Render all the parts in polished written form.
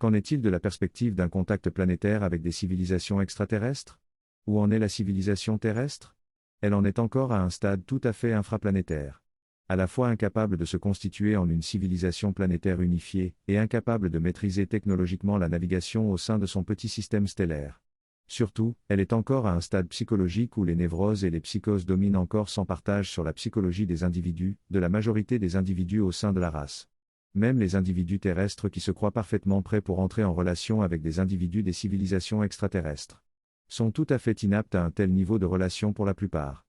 Qu'en est-il de la perspective d'un contact planétaire avec des civilisations extraterrestres? Où en est la civilisation terrestre? Elle en est encore à un stade tout à fait infraplanétaire. À la fois incapable de se constituer en une civilisation planétaire unifiée, et incapable de maîtriser technologiquement la navigation au sein de son petit système stellaire. Surtout, elle est encore à un stade psychologique où les névroses et les psychoses dominent encore sans partage sur la psychologie des individus, de la majorité des individus au sein de la race. Même les individus terrestres qui se croient parfaitement prêts pour entrer en relation avec des individus des civilisations extraterrestres sont tout à fait inaptes à un tel niveau de relation pour la plupart.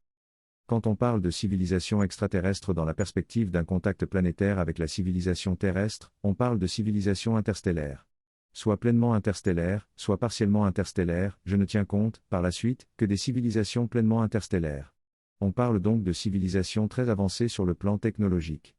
Quand on parle de civilisation extraterrestre dans la perspective d'un contact planétaire avec la civilisation terrestre, on parle de civilisation interstellaire. Soit pleinement interstellaire, soit partiellement interstellaire, je ne tiens compte, par la suite, que des civilisations pleinement interstellaires. On parle donc de civilisations très avancées sur le plan technologique,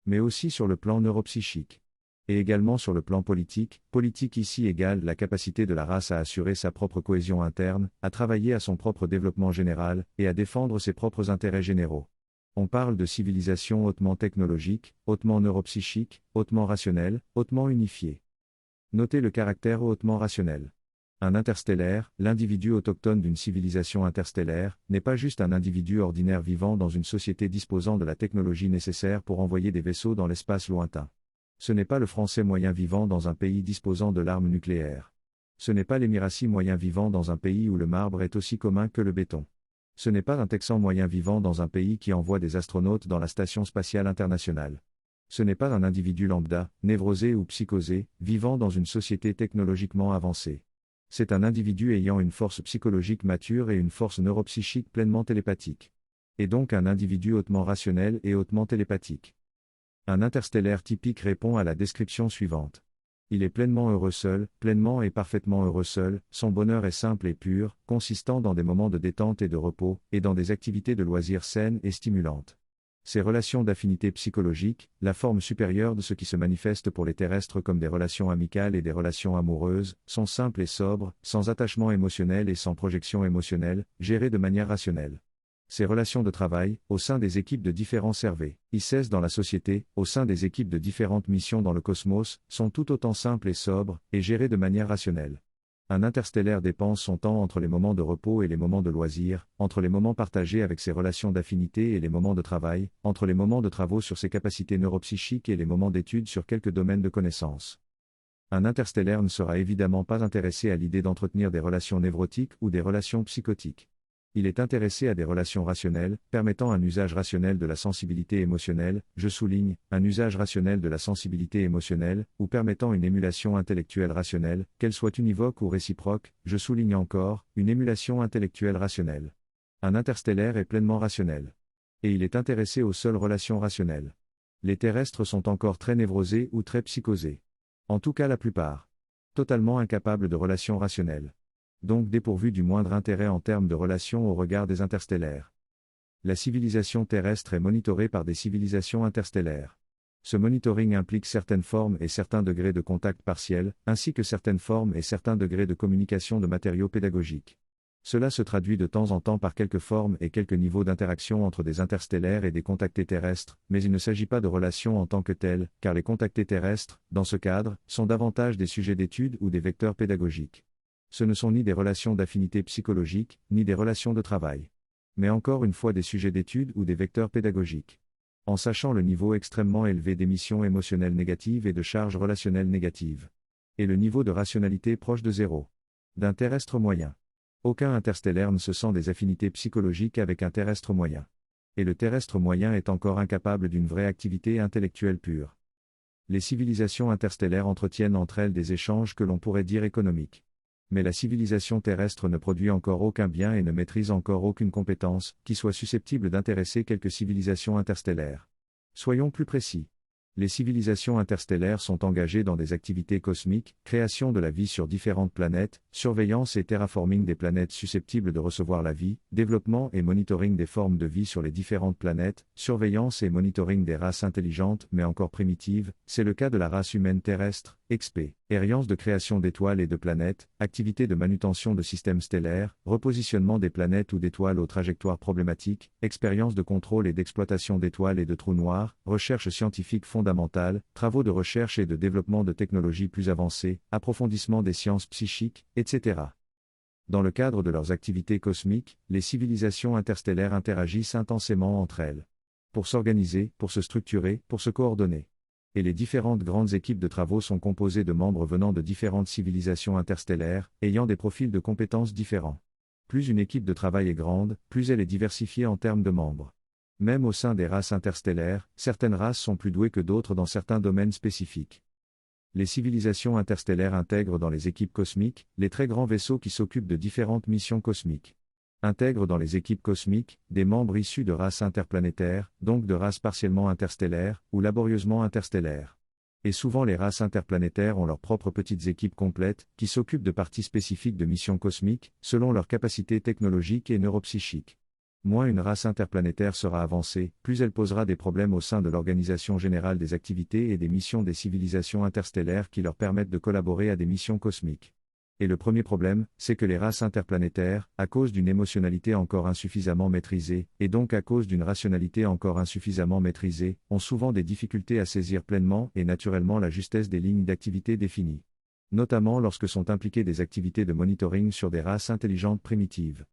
mais aussi sur le plan neuropsychique. Et également sur le plan politique, politique ici égale la capacité de la race à assurer sa propre cohésion interne, à travailler à son propre développement général, et à défendre ses propres intérêts généraux. On parle de civilisation hautement technologique, hautement neuropsychique, hautement rationnelle, hautement unifiée. Notez le caractère hautement rationnel. Un interstellaire, l'individu autochtone d'une civilisation interstellaire, n'est pas juste un individu ordinaire vivant dans une société disposant de la technologie nécessaire pour envoyer des vaisseaux dans l'espace lointain. Ce n'est pas le Français moyen vivant dans un pays disposant de l'arme nucléaire. Ce n'est pas l'Émirati moyen vivant dans un pays où le marbre est aussi commun que le béton. Ce n'est pas un Texan moyen vivant dans un pays qui envoie des astronautes dans la Station spatiale internationale. Ce n'est pas un individu lambda, névrosé ou psychosé, vivant dans une société technologiquement avancée. C'est un individu ayant une force psychologique mature et une force neuropsychique pleinement télépathique. Et donc un individu hautement rationnel et hautement télépathique. Un interstellaire typique répond à la description suivante. Il est pleinement heureux seul, pleinement et parfaitement heureux seul, son bonheur est simple et pur, consistant dans des moments de détente et de repos, et dans des activités de loisirs saines et stimulantes. Ces relations d'affinité psychologique, la forme supérieure de ce qui se manifeste pour les terrestres comme des relations amicales et des relations amoureuses, sont simples et sobres, sans attachement émotionnel et sans projection émotionnelle, gérées de manière rationnelle. Ces relations de travail, au sein des équipes de différents services dans la société, au sein des équipes de différentes missions dans le cosmos, sont tout autant simples et sobres, et gérées de manière rationnelle. Un interstellaire dépense son temps entre les moments de repos et les moments de loisirs, entre les moments partagés avec ses relations d'affinité et les moments de travail, entre les moments de travaux sur ses capacités neuropsychiques et les moments d'études sur quelques domaines de connaissances. Un interstellaire ne sera évidemment pas intéressé à l'idée d'entretenir des relations névrotiques ou des relations psychotiques. Il est intéressé à des relations rationnelles, permettant un usage rationnel de la sensibilité émotionnelle, je souligne, un usage rationnel de la sensibilité émotionnelle, ou permettant une émulation intellectuelle rationnelle, qu'elle soit univoque ou réciproque, je souligne encore, une émulation intellectuelle rationnelle. Un interstellaire est pleinement rationnel. Et il est intéressé aux seules relations rationnelles. Les terrestres sont encore très névrosés ou très psychosés. En tout cas la plupart. Totalement incapables de relations rationnelles. Donc dépourvu du moindre intérêt en termes de relations au regard des interstellaires. La civilisation terrestre est monitorée par des civilisations interstellaires. Ce monitoring implique certaines formes et certains degrés de contact partiel, ainsi que certaines formes et certains degrés de communication de matériaux pédagogiques. Cela se traduit de temps en temps par quelques formes et quelques niveaux d'interaction entre des interstellaires et des contactés terrestres, mais il ne s'agit pas de relations en tant que telles, car les contactés terrestres, dans ce cadre, sont davantage des sujets d'étude ou des vecteurs pédagogiques. Ce ne sont ni des relations d'affinité psychologique, ni des relations de travail. Mais encore une fois des sujets d'étude ou des vecteurs pédagogiques. En sachant le niveau extrêmement élevé d'émissions émotionnelles négatives et de charges relationnelles négatives. Et le niveau de rationalité proche de zéro. D'un terrestre moyen. Aucun interstellaire ne se sent des affinités psychologiques avec un terrestre moyen. Et le terrestre moyen est encore incapable d'une vraie activité intellectuelle pure. Les civilisations interstellaires entretiennent entre elles des échanges que l'on pourrait dire économiques. Mais la civilisation terrestre ne produit encore aucun bien et ne maîtrise encore aucune compétence, qui soit susceptible d'intéresser quelques civilisations interstellaires. Soyons plus précis. Les civilisations interstellaires sont engagées dans des activités cosmiques, création de la vie sur différentes planètes, surveillance et terraforming des planètes susceptibles de recevoir la vie, développement et monitoring des formes de vie sur les différentes planètes, surveillance et monitoring des races intelligentes mais encore primitives, c'est le cas de la race humaine terrestre, XP, Aériance de création d'étoiles et de planètes, activités de manutention de systèmes stellaires, repositionnement des planètes ou d'étoiles aux trajectoires problématiques, expériences de contrôle et d'exploitation d'étoiles et de trous noirs, recherche scientifique fondamentale, travaux de recherche et de développement de technologies plus avancées, approfondissement des sciences psychiques, etc. Dans le cadre de leurs activités cosmiques, les civilisations interstellaires interagissent intensément entre elles. Pour s'organiser, pour se structurer, pour se coordonner. Et les différentes grandes équipes de travaux sont composées de membres venant de différentes civilisations interstellaires, ayant des profils de compétences différents. Plus une équipe de travail est grande, plus elle est diversifiée en termes de membres. Même au sein des races interstellaires, certaines races sont plus douées que d'autres dans certains domaines spécifiques. Les civilisations interstellaires intègrent dans les équipes cosmiques, les très grands vaisseaux qui s'occupent de différentes missions cosmiques. Intègrent dans les équipes cosmiques, des membres issus de races interplanétaires, donc de races partiellement interstellaires, ou laborieusement interstellaires. Et souvent les races interplanétaires ont leurs propres petites équipes complètes, qui s'occupent de parties spécifiques de missions cosmiques, selon leurs capacités technologiques et neuropsychiques. Moins une race interplanétaire sera avancée, plus elle posera des problèmes au sein de l'organisation générale des activités et des missions des civilisations interstellaires qui leur permettent de collaborer à des missions cosmiques. Et le premier problème, c'est que les races interplanétaires, à cause d'une émotionnalité encore insuffisamment maîtrisée, et donc à cause d'une rationalité encore insuffisamment maîtrisée, ont souvent des difficultés à saisir pleinement et naturellement la justesse des lignes d'activité définies. Notamment lorsque sont impliquées des activités de monitoring sur des races intelligentes primitives.